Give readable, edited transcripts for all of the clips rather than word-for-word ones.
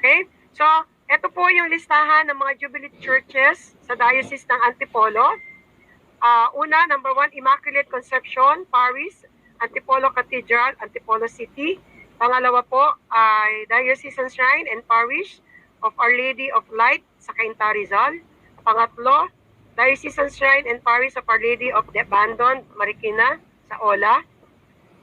Okay? So, ito po yung listahan ng mga Jubilee churches sa Diocese ng Antipolo. Una, number 1, Immaculate Conception Parish, Antipolo Cathedral, Antipolo City. Pangalawa po ay Diocesan Shrine and Parish of Our Lady of Light sa Cainta, Rizal. Pangatlo, Diocesan Shrine and Parish of Our Lady of the Abandoned, Marikina sa Ola.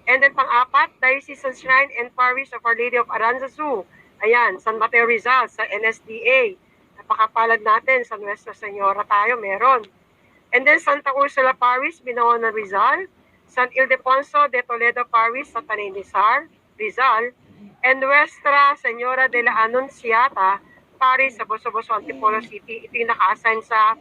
And then pang-apat, Diocesan Shrine and Parish of Our Lady of Aranzazu. Ayan, San Mateo Rizal sa NSDA. Napakapalad natin sa Nuestra Señora tayo, meron. And then Santa Ursula Parish, Binaona Rizal. San Ildefonso de Toledo Parish sa Tanay Rizal. And Nuestra Señora de la Anunciata Parish sa Boso-Boso, Antipolo City. Ito yung naka-assign sa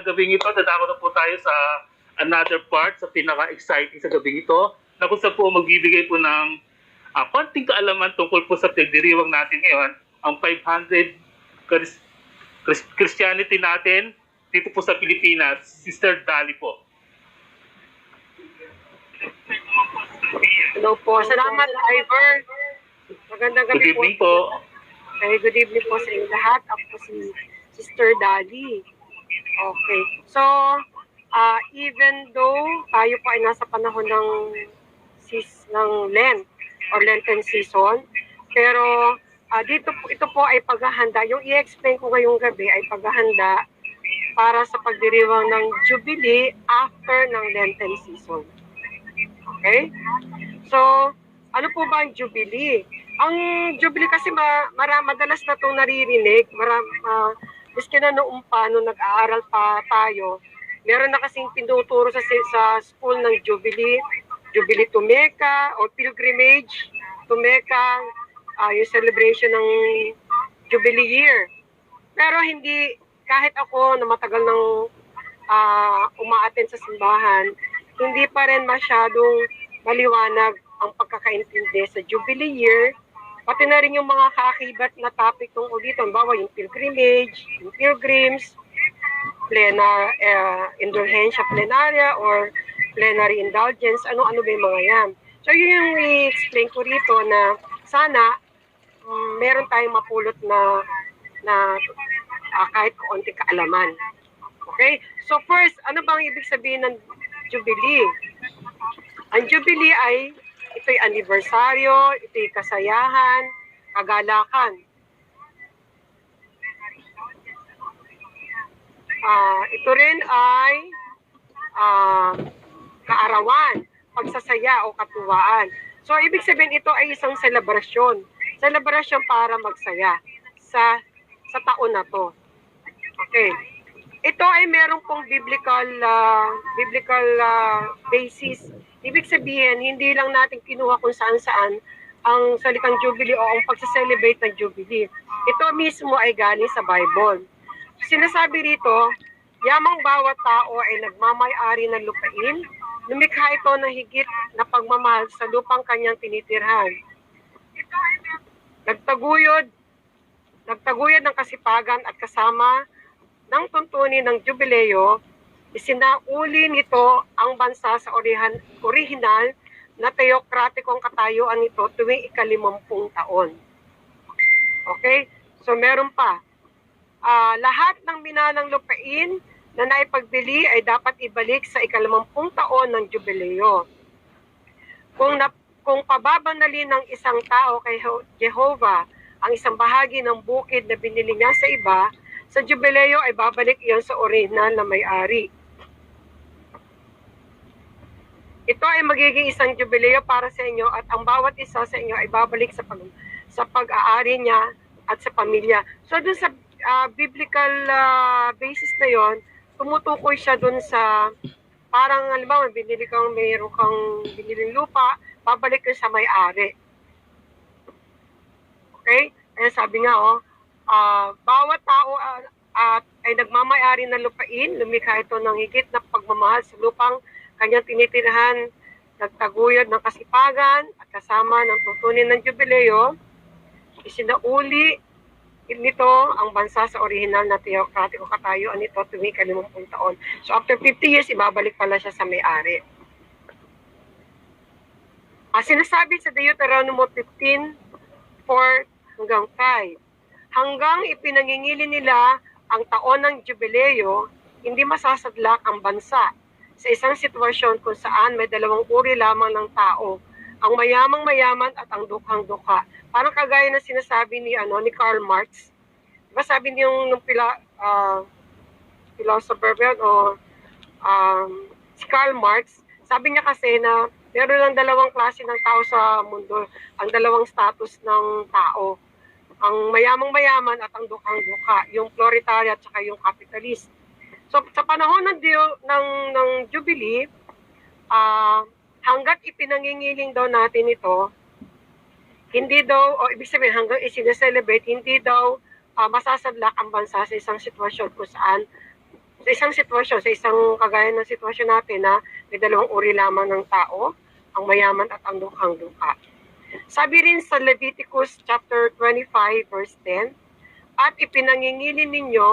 gabing ito, dadako na po tayo sa another part, sa pinaka-exciting sa gabing ito, na kung saan po magbibigay po ng konting kaalaman tungkol po sa pagdiriwang natin ngayon, ang 500 Christianity natin dito po sa Pilipinas. Sister Dali po. Hello po. Salamat, Ivor. Magandang gabi Good evening po. Good evening po sa inyo lahat. Ako po si Sister Dali. Okay. So, even though tayo po ay nasa panahon ng Lent or Lenten season, pero ito po ay paghahanda. Yung i-explain ko ngayong gabi ay paghahanda para sa pagdiriwang ng Jubilee after ng Lenten season. Okay? So, ano po ba ang Jubilee? Ang Jubilee kasi madalas na itong naririnig, miski na noong pa, nung nag-aaral pa tayo, meron na kasing tinuturo sa school ng Jubilee to Mecca o pilgrimage to Mecca, yung celebration ng Jubilee year. Pero hindi, kahit ako na matagal nang umaattend sa simbahan, hindi pa rin masyadong maliwanag ang pagkakaintindi sa Jubilee year. Pati na rin yung mga kaakibat na topic tungkol dito. Bawa yung pilgrimage, yung pilgrims, indulhensya plenaria or plenary indulgence, ano-ano ba yung mga yan. So yun yung i-explain ko rito na sana meron tayong mapulot na kahit kaunting kaalaman. Okay? So first, ano bang ibig sabihin ng Jubilee? Ang Jubilee ay ito'y anibersaryo, ito'y kasayahan, kagalakan. Ito rin ay kaarawan, pagsasaya o katuwaan. So, ibig sabihin ito ay isang selebrasyon. Selebrasyon para magsaya sa taon na to. Okay. Ito ay meron pong biblical basis. Ibig sabihin, hindi lang natin kinuha kung saan-saan ang salitang Jubilee o ang pagsa-celebrate ng Jubilee. Ito mismo ay galing sa Bible. Sinasabi rito, yamang bawat tao ay nagmamay-ari ng lupain, lumikha ito ng higit na pagmamahal sa lupang kanyang tinitirhan. Nagtaguyod ng kasipagan at kasama ng tuntunin ng Jubileo, isinauli nito ang bansa sa orihinal na teokratikong katayuan nito tuwing ika-50 taon. Okay? So meron pa. Lahat ng minalang lupain na naipagbili ay dapat ibalik sa ika-50 taon ng Jubileo. Kung pababanalin ng isang tao kay Jehovah ang isang bahagi ng bukid na binili niya sa iba, sa Jubileo ay babalik iyon sa orihinal na may-ari. Ito ay magiging isang Jubileo para sa inyo at ang bawat isa sa inyo ay babalik sa pag-aari niya at sa pamilya. So dun sa biblical basis na yon, tumutukoy siya dun sa parang halimbawa mayroon kang biniling lupa, babalik ka sa may-ari. Okay? Kaya sabi nga bawat tao ay nagmamay-ari ng lupain, lumikha ito ng higit na pagmamahal sa lupang kanyang tinitirhan, nagtaguyod ng kasipagan at kasama ng tuntunin ng Jubileo, isinauli nito ang bansa sa orihinal na theocratic o katayuan nito tuwing 50 taon. So after 50 years, ibabalik pala siya sa may-ari. Sinasabi sa Deuteronomy 15:4 hanggang 5, hanggang ipinangingili nila ang taon ng jubileo, hindi masasadlak ang bansa sa isang sitwasyon kung saan may dalawang uri lamang ng tao, ang mayamang mayaman at ang dukhang-dukha. Parang kagaya ng sinasabi ni Karl Marx. Diba sabi niyong philosopher o si Karl Marx, sabi niya kasi na meron lang dalawang klase ng tao sa mundo, ang dalawang status ng tao. Ang mayamang mayaman at ang dukhang-dukha, yung proletariat at saka yung capitalist. So sa panahon ng Jubilee, hanggat ipinangingiling daw natin ito, hindi daw, o ibig sabihin hanggang isineselebrate, hindi daw masasadlak ang bansa sa isang sitwasyon kung saan, sa isang kagaya ng sitwasyon natin na may dalawang uri lamang ng tao, ang mayaman at ang dukhang-dukha. Sabi rin sa Leviticus chapter 25 verse 10, at ipinangingili ninyo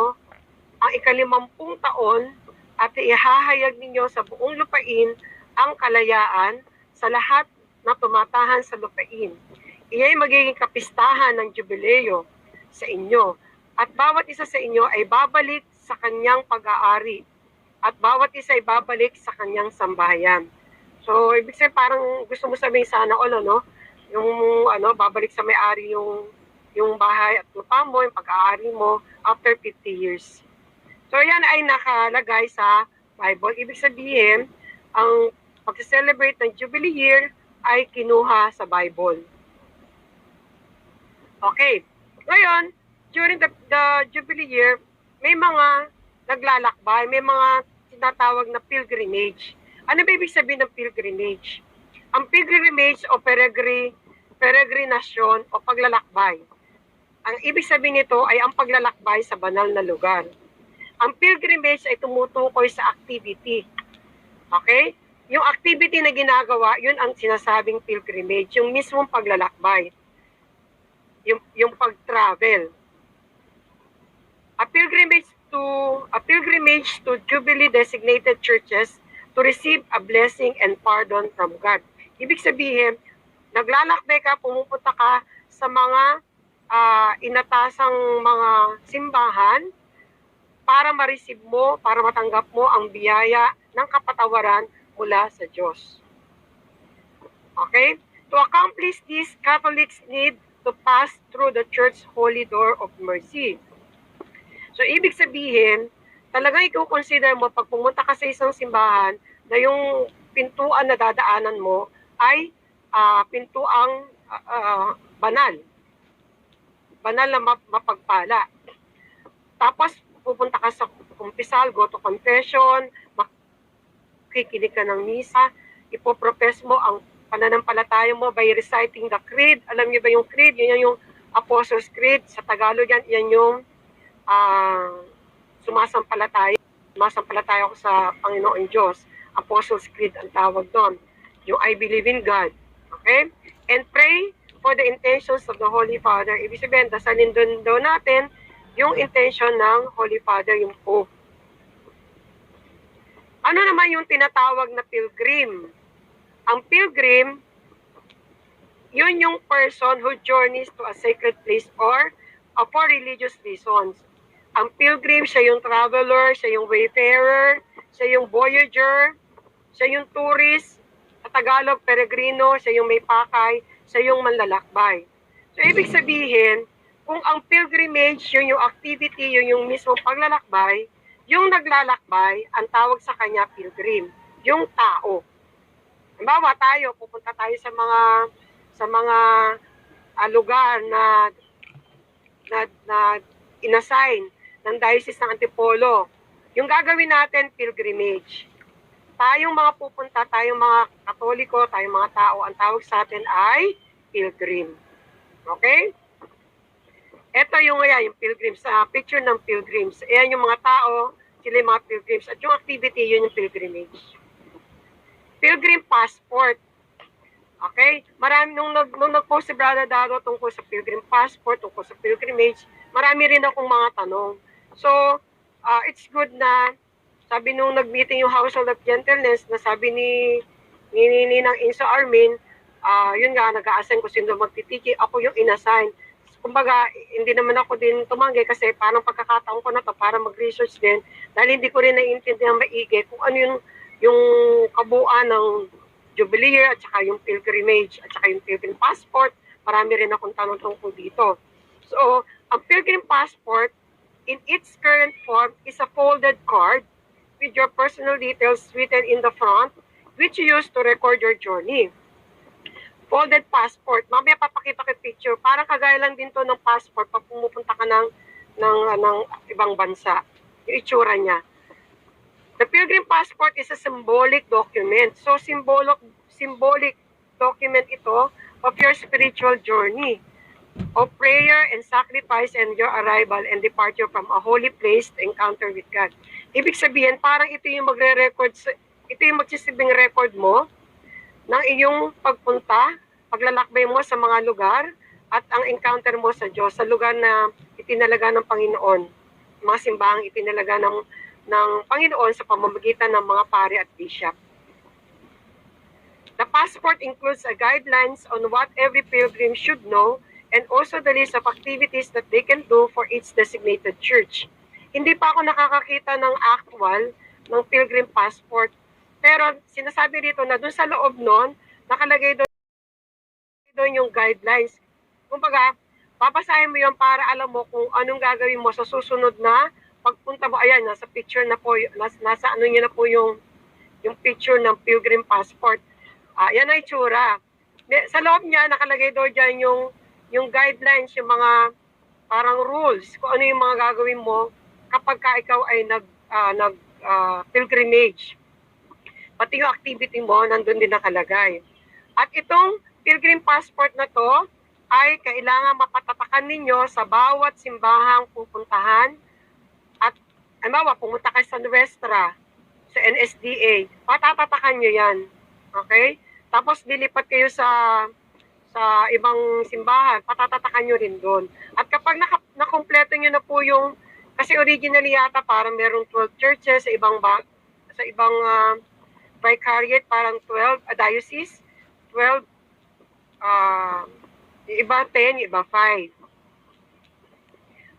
ang 50 taon at ihahayag ninyo sa buong lupain ang kalayaan sa lahat na tumatahan sa lupain. Iya'y magiging kapistahan ng jubileo sa inyo at bawat isa sa inyo ay babalik sa kanyang pag-aari at bawat isa ay babalik sa kanyang sambahayan. So, ibig sabihin parang gusto mo sabihin sana yung babalik sa may-ari yung bahay at lupa mo, yung pag-aari mo after 50 years. So, yan ay nakalagay sa Bible. Ibig sabihin, ang pag-celebrate ng Jubilee Year ay kinuha sa Bible. Okay. Ngayon, during the Jubilee Year, may mga naglalakbay, may mga tinatawag na pilgrimage. Ano ba ibig sabihin ng pilgrimage? Ang pilgrimage o peregrinasyon o paglalakbay. Ang ibig sabihin nito ay ang paglalakbay sa banal na lugar. Ang pilgrimage ay tumutukoy sa activity. Okay? Yung activity na ginagawa, yun ang sinasabing pilgrimage, yung mismong paglalakbay. Yung pag-travel. A pilgrimage to Jubilee designated churches to receive a blessing and pardon from God. Ibig sabihin, naglalakbay ka, pumupunta ka sa mga inatasang mga simbahan para ma-receive mo, para matanggap mo ang biyaya ng kapatawaran mula sa Diyos. Okay? To accomplish this, Catholics need to pass through the church's holy door of mercy. So, ibig sabihin, talagang i-consider mo pag pumunta ka sa isang simbahan na yung pintuan na dadaanan mo ay pintuang banal. Banal na mapagpala. Tapos, pupunta ka sa kumpisal, go to confession, makikinig ka ng misa, ipoprofess mo ang pananampalataya mo by reciting the creed. Alam niyo ba yung creed? Yun yung Apostles' Creed. Sa Tagalog yan yung sumasampalataya ko sa Panginoon Diyos. Apostles' Creed ang tawag doon. Yung I believe in God. Okay? And pray for the intentions of the Holy Father. Ibig sabihin, dasalin doon daw natin yung intention ng Holy Father, yung Pope. Ano naman yung tinatawag na pilgrim? Ang pilgrim, yun yung person who journeys to a sacred place or for religious reasons. Ang pilgrim, siya yung traveler, siya yung wayfarer, siya yung voyager, siya yung tourist, sa Tagalog, peregrino, siya yung may pakay, siya yung manlalakbay. So, ibig sabihin, kung ang pilgrimage, yun yung activity, yun yung mismo paglalakbay, yung naglalakbay, ang tawag sa kanya pilgrim, yung tao. Halimbawa tayo, pupunta tayo sa mga lugar na inassign ng Diocese ng Antipolo. Yung gagawin natin, pilgrimage. Tayong mga pupunta, tayong mga Katoliko, tayong mga tao, ang tawag sa atin ay pilgrim. Okay? Ito yung pilgrims, picture ng pilgrims. Ayan yung mga tao, sila yung mga pilgrims. At yung activity, yun yung pilgrimage. Pilgrim passport. Okay? Marami, nung nag-post si Brother Daro tungkol sa pilgrim passport, tungkol sa pilgrimage, marami rin akong mga tanong. So, it's good na sabi nung nag-meeting yung Household of Gentleness na sabi ni Ninang Inso Armin, yun nga, nag-a-assign ko sino magtitiki, ako yung inassign. Kumbaga, hindi naman ako din tumanggi kasi parang pagkakataon ko na to para mag-research din dahil hindi ko rin naiintindihan maigi kung ano yung kabuuan ng Jubilee Year at saka yung pilgrimage at saka yung pilgrim passport. Marami rin akong tanong tungkol dito. So, ang pilgrim passport in its current form is a folded card with your personal details written in the front which you use to record your journey. Folded passport. Mamaya papakita ko yung picture. Parang kagaya lang din to ng passport pag pumupunta ka ng ibang bansa. Yung itsura niya. The pilgrim passport is a symbolic document. So, symbolic document ito of your spiritual journey, of prayer and sacrifice and your arrival and departure from a holy place to encounter with God. Ibig sabihin, parang ito yung magre-record, ito yung magsisilbing record mo ng iyong pagpunta, paglalakbay mo sa mga lugar, at ang encounter mo sa Diyos, sa lugar na itinalaga ng Panginoon, mga simbahang itinalaga ng Panginoon sa pamamagitan ng mga pari at bishop. The passport includes a guidelines on what every pilgrim should know and also the list of activities that they can do for each designated church. Hindi pa ako nakakakita ng actual ng pilgrim passport. Pero sinasabi rito na doon sa loob nun, nakalagay doon yung guidelines. Kumbaga, babasahin mo yun para alam mo kung anong gagawin mo sa susunod na pagpunta mo. Ayan, nasa picture na po, nasa ano niya na po yung picture ng pilgrim passport. Yan ay tsura. Sa loob niya, nakalagay doon dyan yung guidelines, yung mga parang rules, kung ano yung mga gagawin mo kapag ka ikaw ay pilgrimage. Pati yung activity mo, nandun din nakalagay. At itong pilgrim passport na to ay kailangan mapatatakan ninyo sa bawat simbahang pupuntahan. At, halimbawa, pumunta kayo sa Nuestra, sa NSDA, patatatakan nyo yan. Okay? Tapos, dilipat kayo sa ibang simbahan, patatatakan nyo rin doon. At kapag nakompleto nyo na po yung, kasi originally yata parang merong 12 churches sa ibang vicariate, parang 12, diocese, 12, yung iba 10, yung iba 5.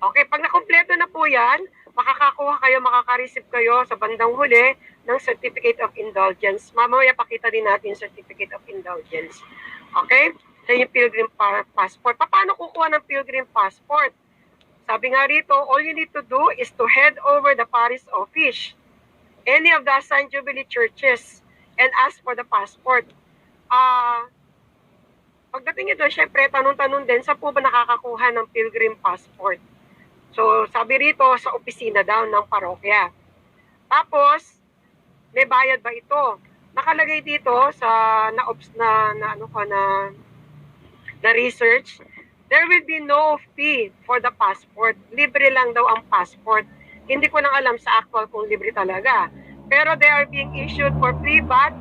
Okay, pag nakompleto na po yan, makaka-receive kayo sa bandang huli ng Certificate of Indulgence. Mamaya pakita din natin yung Certificate of Indulgence. Okay? So yung Pilgrim Passport. Paano kukuha ng Pilgrim Passport? Sabi nga rito, all you need to do is to head over the parish office, any of the assigned Jubilee churches, and ask for the passport. Pagdating nyo doon, syempre, tanong-tanong din, saan po ba nakakakuha ng Pilgrim Passport? So, sabi rito, sa opisina daw ng parokya. Tapos, may bayad ba ito? Nakalagay dito sa na research, there will be no fee for the passport. Libre lang daw ang passport. Hindi ko nang alam sa actual kung libre talaga. Pero they are being issued for free, but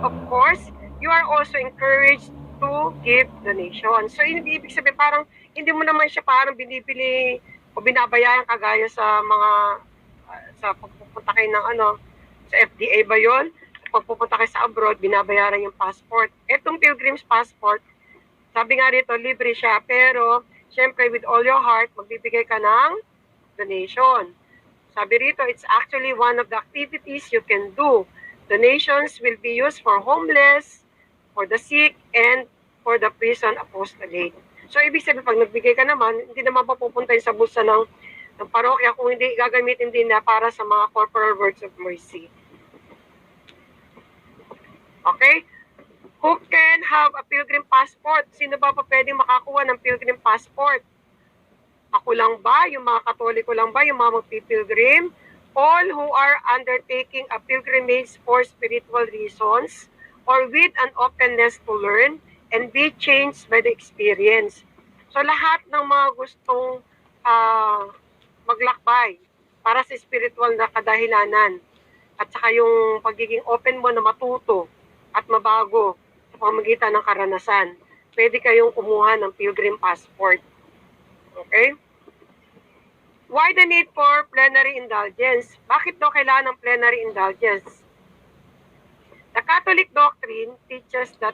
of course, you are also encouraged to give donation. So, ibig sabihin, parang hindi mo naman siya parang binibili o binabayaran kagaya sa mga sa pagpupunta kayo ng sa FDA ba yun? Pagpupunta kayo sa abroad, binabayaran yung passport. Etong Pilgrim's Passport, sabi nga dito, libre siya. Pero, syempre, with all your heart, magbibigay ka ng donation. Sabi rito, it's actually one of the activities you can do. Donations will be used for homeless, for the sick, and for the prison apostolate. So, ibig sabihin, pag nagbigay ka naman, hindi naman papupunta sa bulsa ng parokya kung hindi gagamitin din na para sa mga corporal works of mercy. Okay? Who can have a pilgrim passport? Sino ba pa pwedeng makakuha ng pilgrim passport? Ako lang ba? Yung mga Katoliko lang ba? Yung mga magpipilgrim? All who are undertaking a pilgrimage for spiritual reasons or with an openness to learn and be changed by the experience. So lahat ng mga gustong maglakbay para sa spiritual na kadahilanan at saka yung pagiging open mo na matuto at mabago sa pamamagitan ng karanasan, pwede kayong kumuha ng pilgrim passport. Okay? Why the need for plenary indulgence? Bakit daw kailangan ng plenary indulgence? The Catholic doctrine teaches that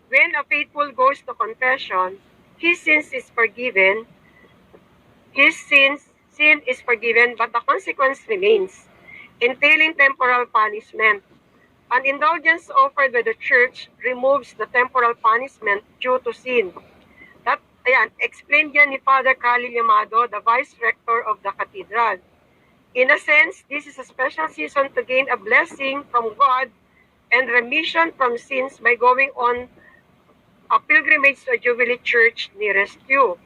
when a faithful goes to confession, his sins is forgiven, sin is forgiven, but the consequence remains, entailing temporal punishment. An indulgence offered by the church removes the temporal punishment due to sin. That, ayan, explained yan ni Father Cali Llamado, the Vice Rector of the Cathedral. In a sense, this is a special season to gain a blessing from God and remission from sins by going on a pilgrimage to a Jubilee Church nearest you.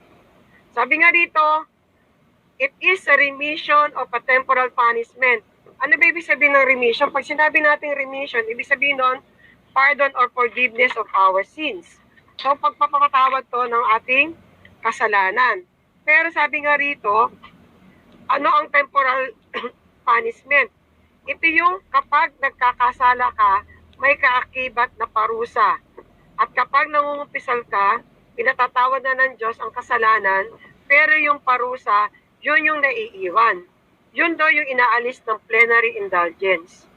Sabi nga dito, it is a remission of a temporal punishment. Ano ba ibig sabihin ng remission? Pag sinabi natin remission, ibig sabihin nun, pardon or forgiveness of our sins. So, pagpapatawad to ng ating kasalanan. Pero sabi nga rito, ano ang temporal punishment? Ito yung kapag nagkakasala ka, may kaakibat na parusa. At kapag nangungumpisal ka, pinatatawad na ng Diyos ang kasalanan, pero yung parusa, yun yung naiiwan. Yun daw yung inaalis ng plenary indulgence.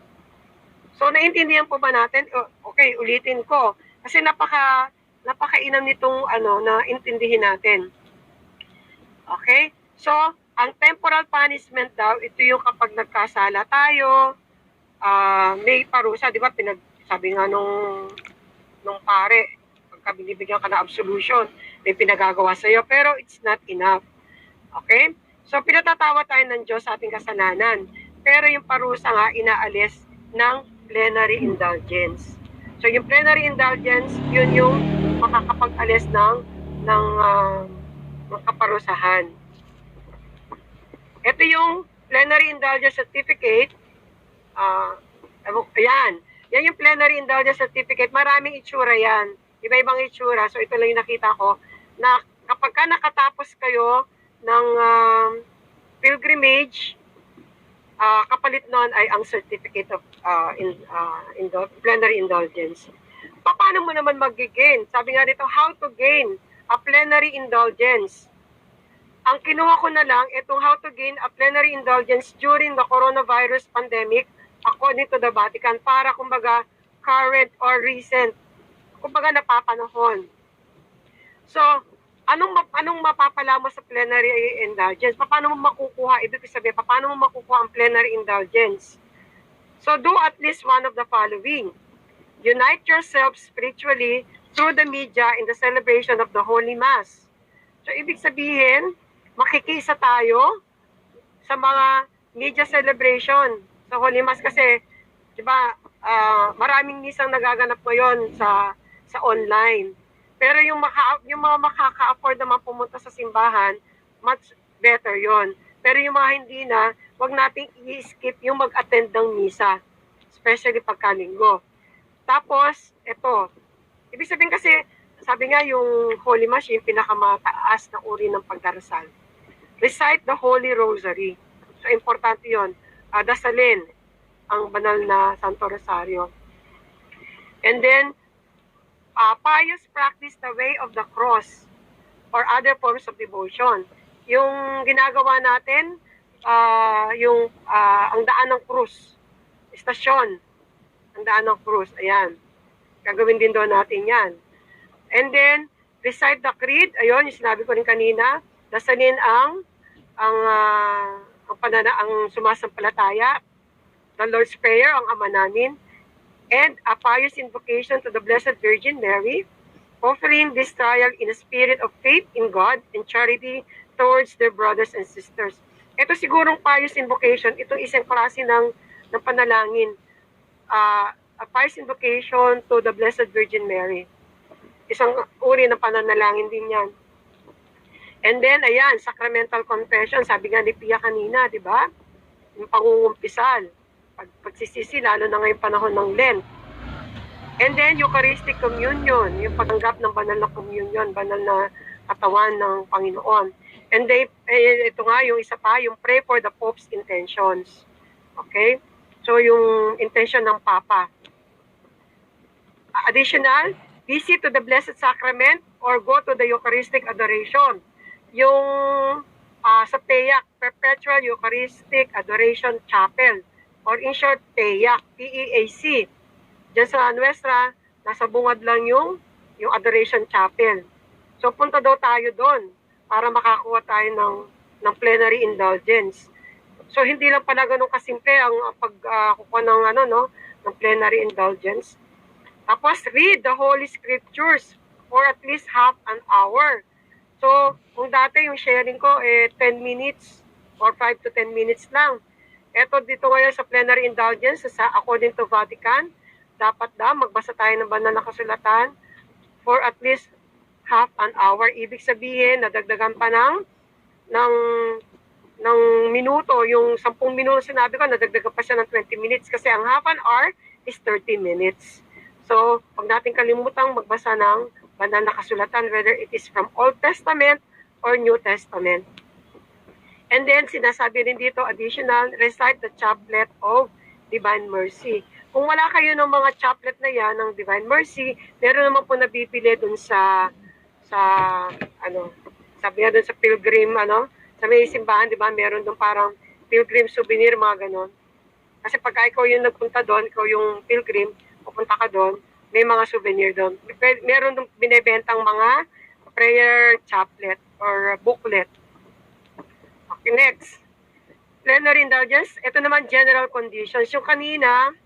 So, naintindihan po ba natin? Okay, ulitin ko. Kasi napakainam nitong na intindihin natin. Okay? So, ang temporal punishment daw, ito yung kapag nagkasala tayo, may parusa, di ba? Sabi nga nung pare, pagka binibigyan ka na absolution, may pinagagawa sa'yo, pero it's not enough. Okay? So, pinatatawa tayo ng Diyos sa ating kasalanan. Pero yung parusa nga, inaalis ng plenary indulgence. So, yung plenary indulgence, yun yung makakapag-alis ng kaparusahan. Ito yung plenary indulgence certificate. Ayan. Yan yung plenary indulgence certificate. Maraming itsura yan. Iba-ibang itsura. So, ito lang yung nakita ko. Na kapag ka nakatapos kayo ng pilgrimage, kapalit nun ay ang certificate of plenary indulgence. Paano mo naman mag-gain? Sabi nga dito, how to gain a plenary indulgence. Ang kinuha ko na lang, itong how to gain a plenary indulgence during the coronavirus pandemic according to the Vatican para kumbaga current or recent, kumbaga napapanahon. So, anong mapapala mo sa plenary indulgence? Paano mo makukuha? Ibig sabihin, paano mo makukuha ang plenary indulgence? So, do at least one of the following. Unite yourself spiritually through the media in the celebration of the Holy Mass. So, ibig sabihin, makikisa tayo sa mga media celebration sa Holy Mass kasi, di ba, maraming misang nagaganap ngayon sa online. Pero yung mga makaka-afford naman pumunta sa simbahan, much better yon. Pero yung mga hindi na, wag nating i-skip yung mag-attend ng misa, especially pagkalinggo. Tapos, ito, ibig sabihin kasi, sabi nga yung Holy Mass, yung pinakamataas na uri ng pagdarasal. Recite the Holy Rosary. So, importante yon. Dasalin ang banal na Santo Rosario. And then, pious practice the way of the cross or other forms of devotion. Yung ginagawa natin, ang daan ng krus, istasyon, ang daan ng krus, ayan. Gagawin din doon natin yan. And then, recite the creed, ayun, yung sinabi ko rin kanina, dasalin ang sumasampalataya, the Lord's Prayer, ang Ama namin, and a pious invocation to the Blessed Virgin Mary, offering this trial in a spirit of faith in God and charity towards their brothers and sisters. Ito sigurong pious invocation, ito isang klase ng panalangin. A pious invocation to the Blessed Virgin Mary. Isang uri ng pananalangin din yan. And then, ayan, sacramental confession, sabi nga ni Pia kanina, di ba? Yung pangungumpisal, pagsisisi, lalo na ngayong panahon ng Lent. And then, Eucharistic Communion, yung pagtanggap ng banal na communion, banal na katawan ng Panginoon. And then, ito nga, yung isa pa, yung pray for the Pope's intentions. Okay? So, yung intention ng Papa. Additional, visit to the Blessed Sacrament or go to the Eucharistic Adoration. Yung sa PEAC, Perpetual Eucharistic Adoration Chapel, or in short, PEAC, P-E-A-C. Diyan sa Nuestra, nasa bungad lang yung Adoration Chapel. So punta daw tayo doon para makakuha tayo ng plenary indulgence. So hindi lang pala ganun kasimple ang pagkukuha ng plenary indulgence. Tapos read the Holy Scriptures for at least half an hour. So kung dati yung sharing ko 10 minutes or 5 to 10 minutes lang. Eto dito ngayon sa plenary indulgence sa according to Vatican, dapat magbasa tayo ng banal na kasulatan for at least half an hour. Ibig sabihin, nadagdagan pa ng minuto. Yung 10 minuto sinabi ko, nadagdagan pa siya ng 20 minutes kasi ang half an hour is 30 minutes. So, huwag natin kalimutang magbasa ng banal na kasulatan, whether it is from Old Testament or New Testament. And then, sinasabi rin dito, additional, recite the chaplet of Divine Mercy. Kung wala kayo ng mga chaplet na yan ng Divine Mercy, meron naman po nabibili dun sa sabi nga dun sa pilgrim, sa may simbahan, di ba, meron dun parang pilgrim souvenir, mga ganon. Kasi pag ikaw yung nagpunta doon, ikaw yung pilgrim, pupunta ka doon, may mga souvenir doon. Meron dun binibentang mga prayer chaplet or booklet. Okay, next. Plenary indulgence, ito naman general conditions. Yung kanina,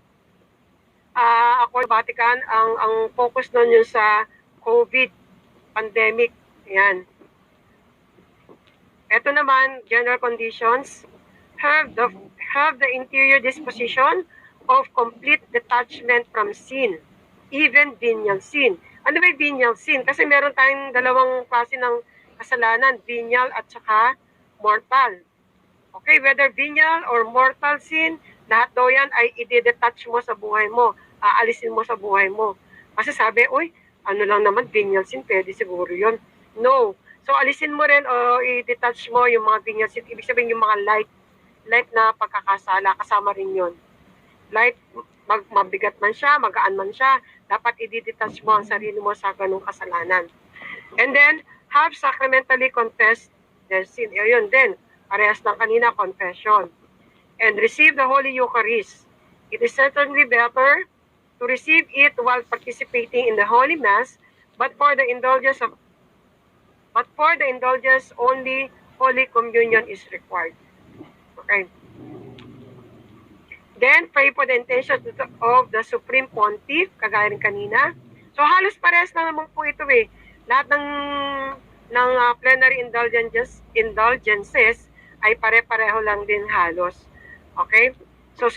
ako Vatican, ang focus nun yung sa COVID pandemic. Yan. Ito naman, general conditions, have the interior disposition of complete detachment from sin, even venial sin. Ano ba yung venial sin? Kasi meron tayong dalawang klase ng kasalanan, venial at saka mortal. Okay, whether venial or mortal sin, lahat daw yan ay i-detach mo sa buhay mo, aalisin mo sa buhay mo. Kasi sabi, uy, ano lang naman, venial sin, pwede siguro yun. No. So, alisin mo rin o i-detach mo yung mga venial sin. Ibig sabihin yung mga light na pagkakasala, kasama rin yun. Light, mabigat man siya, magaan man siya, dapat i-detach mo ang sarili mo sa ganung kasalanan. And then, have sacramentally confessed their sin. Yun din, parehas ng kanina, confession. And receive the Holy Eucharist. It is certainly better to receive it while participating in the Holy Mass, but for the indulgence only Holy Communion is required. Okay. Then, pray for the intention of the Supreme Pontiff, kagaya rin kanina. So, halos parehas na naman po ito eh. Lahat ng plenary indulgences ay pare-pareho lang din halos. Okay? So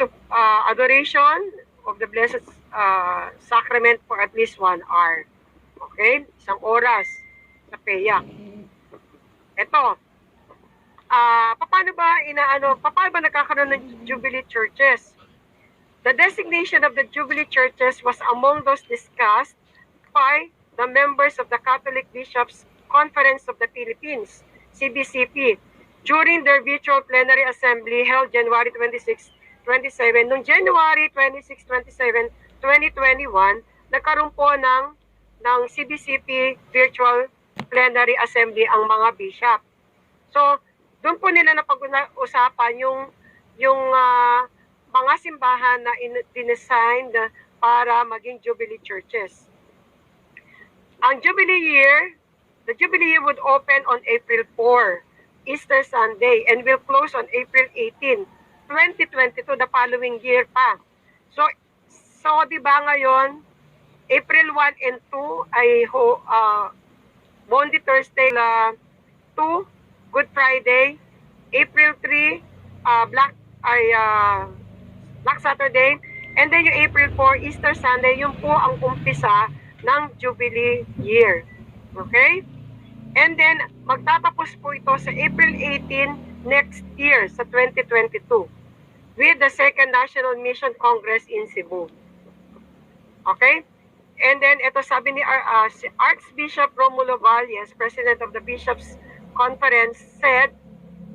adoration of the Blessed Sacrament for at least 1 hour. Okay? 1 oras sa PEAC. Ito, paano ba nagkakaroon ng Jubilee Churches? The designation of the Jubilee Churches was among those discussed by the members of the Catholic Bishops' Conference of the Philippines, CBCP, during their virtual plenary assembly held January 26, 27. Noong January 26, 27, 2021, nagkaroon po ng CBCP virtual plenary assembly ang mga bishop. So, doon po nila napag-usapan yung mga simbahan na designed para maging Jubilee churches. Ang Jubilee year, the Jubilee year would open on April 4, Easter Sunday, and will close on April 18, 2022, the following year pa. So di ba ngayon, April 1 and 2 ay Maundy Thursday, 2, Good Friday, April 3, Black Saturday, and then yung April 4, Easter Sunday, yun po ang umpisa ng Jubilee year. Okay? And then, magtatapos po ito sa April 18 next year, sa 2022, with the Second National Mission Congress in Cebu. Okay? And then, ito sabi ni Archbishop Romulo Valles, President of the Bishops' Conference, said,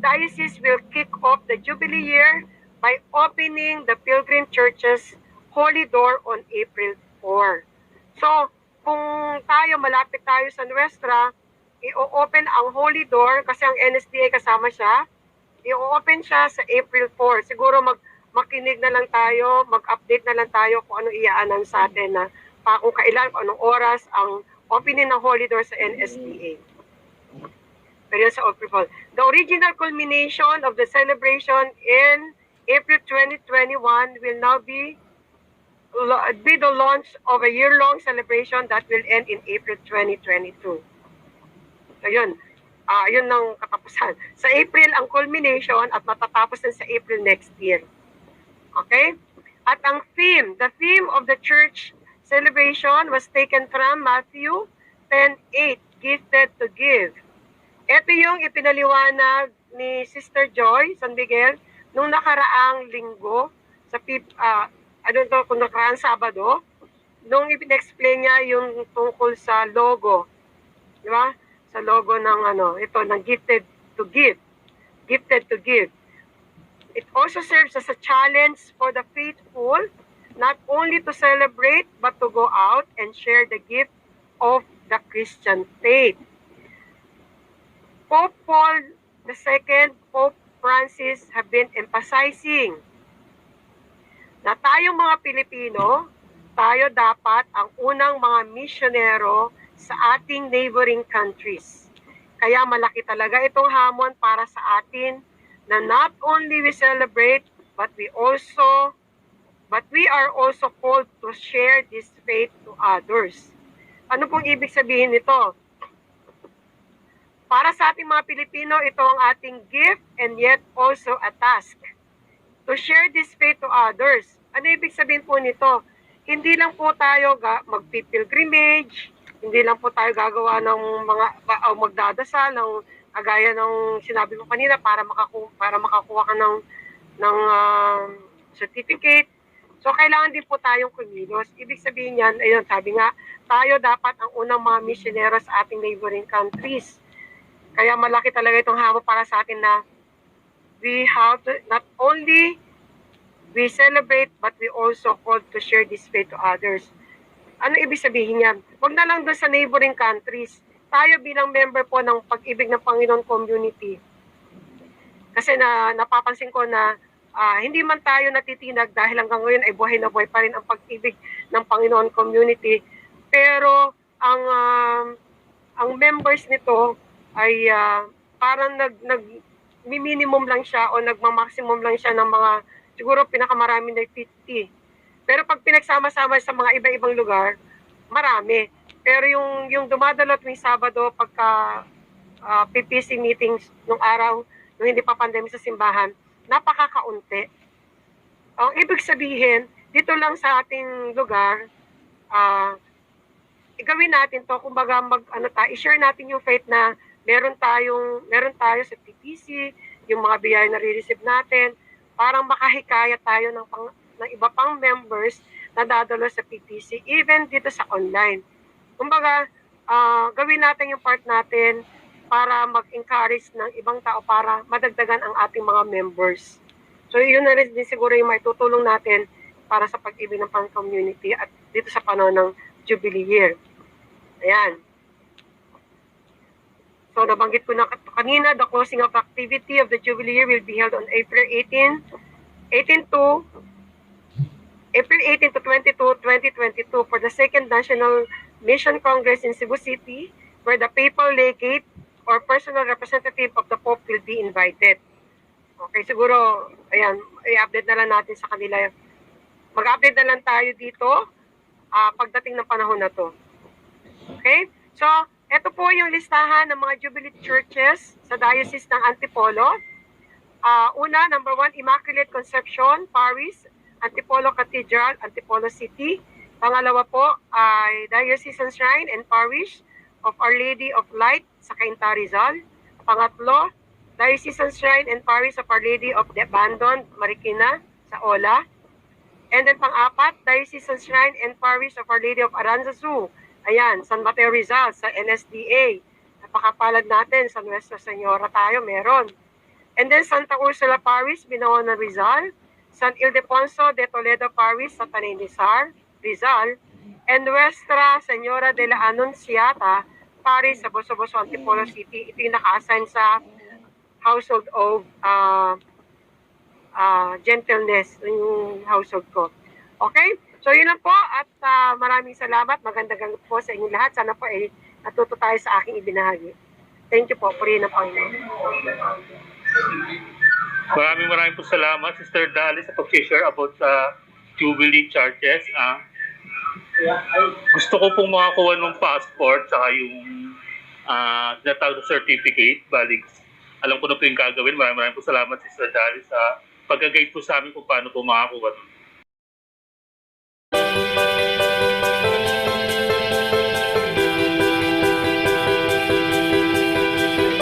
Diocese will kick off the Jubilee year by opening the Pilgrim Church's Holy Door on April 4. So, kung malapit tayo sa Nuestra, i-open ang Holy Door kasi ang NSDA kasama siya. I-open siya sa April 4. Siguro makinig na lang tayo, mag-update na lang tayo kung ano i-announce sa atin na kung kailan, kung anong oras ang opening ng Holy Door sa NSDA. Pero yun sa April 4. The original culmination of the celebration in April 2021 will now be the launch of a year-long celebration that will end in April 2022. So yun, yun ang katapusan. Sa April ang culmination at matatapos din sa April next year. Okay? At ang the theme of the church celebration was taken from Matthew 10:8, gifted to give. Ito yung ipinaliwanag ni Sister Joy San Miguel nung nakaraang linggo sa kung nakaraang Sabado, nung ipin-explain niya yung tungkol sa logo. Di ba? Sa logo ng ng gifted to give. Gifted to give. It also serves as a challenge for the faithful not only to celebrate but to go out and share the gift of the Christian faith. Pope Paul II, Pope Francis have been emphasizing na tayong mga Pilipino, tayo dapat ang unang mga misyonero sa ating neighboring countries. Kaya malaki talaga itong hamon para sa atin na not only we celebrate, but we are also called to share this faith to others. Ano pong ibig sabihin nito? Para sa ating mga Pilipino, ito ang ating gift and yet also a task. To share this faith to others. Ano ibig sabihin po nito? Hindi lang po tayo magpipilgrimage, hindi lang po tayo gagawa ng magdadasal ng kagaya ng sinabi mo kanina para makakuha ka ng certificate. So kailangan din po tayong kumilos. Ibig sabihin niyan, ayun, sabi nga, tayo dapat ang unang mga missionero sa ating neighboring countries. Kaya malaki talaga itong hamon para sa atin na we have to, not only we celebrate, but we also call to share this faith to others. Ano ibig sabihin yan? Huwag na lang doon sa neighboring countries. Tayo bilang member po ng Pag-ibig ng Panginoon Community. Kasi napapansin ko na hindi man tayo natitinag dahil hanggang ngayon ay buhay na buhay pa rin ang Pag-ibig ng Panginoon Community. Pero ang members nito ay parang minimum lang siya o nagma-maximum lang siya ng mga, siguro pinakamarami na 50. Pero pag pinagsama-sama sa mga iba-ibang lugar, marami. Pero yung dumadalo tuwing Sabado pagka PPC meetings nung araw, nung hindi pa pandemic sa simbahan, napakakaunti. Ang ibig sabihin, dito lang sa ating lugar, gawin natin to, kumbaga i-share natin yung faith na meron tayo sa PPC, yung mga biyaya na re-receive natin, parang makahikayat tayo ng iba pang members na dadalo sa PPC, even dito sa online. Kumbaga, gawin natin yung part natin para mag-encourage ng ibang tao para madagdagan ang ating mga members. So yun na rin din siguro yung maitutulong natin para sa Pag-ibig ng Pang-community at dito sa panahon ng Jubilee Year. Ayan. So nabanggit ko na kanina, the closing of activity of the Jubilee Year will be held on April 18 to 22, 2022 for the Second National Mission Congress in Cebu City, where the papal legate or personal representative of the Pope will be invited. Okay, siguro, ayan, i-update na lang natin sa kanila. Mag-update na lang tayo dito pagdating ng panahon na to. Okay? So, ito po yung listahan ng mga Jubilee churches sa Diocese ng Antipolo. Una, number 1, Immaculate Conception Parish, Antipolo Cathedral, Antipolo City. Pangalawa po ay Diocesan Shrine and Parish of Our Lady of Light sa Cainta, Rizal. Pangatlo, Diocesan Shrine and Parish of Our Lady of the Abandoned, Marikina sa Ola. And then pang-apat, Diocesan Shrine and Parish of Our Lady of Aranzazu. Ayan, San Mateo Rizal sa NSDA. Napakapalad natin, sa Nuestra Señora tayo, meron. And then Santa Ursula Parish, Binaona Rizal. San Ildefonso de Toledo Parish sa Tanay Rizal. And Nuestra Señora de la Anunciata Parish sa Boso-Boso, Antipolo City. Ito yung naka-assign sa household of gentleness, yung household ko. Okay? So yun lang po at maraming salamat. Magandang gabi po sa inyong lahat. Sana po ay natuto tayo sa aking ibinahagi. Thank you po. Purihin ng Panginoon. Maraming po salamat, Sister Dali, sa pag-share about sa Jubilee charges. Gusto ko pong makakuha ng passport saka yung tinatawag na certificate. Balik, alam ko na po yung gagawin. Maraming po salamat, Sister Dali, sa pag-guide po sa amin kung paano po makakuha.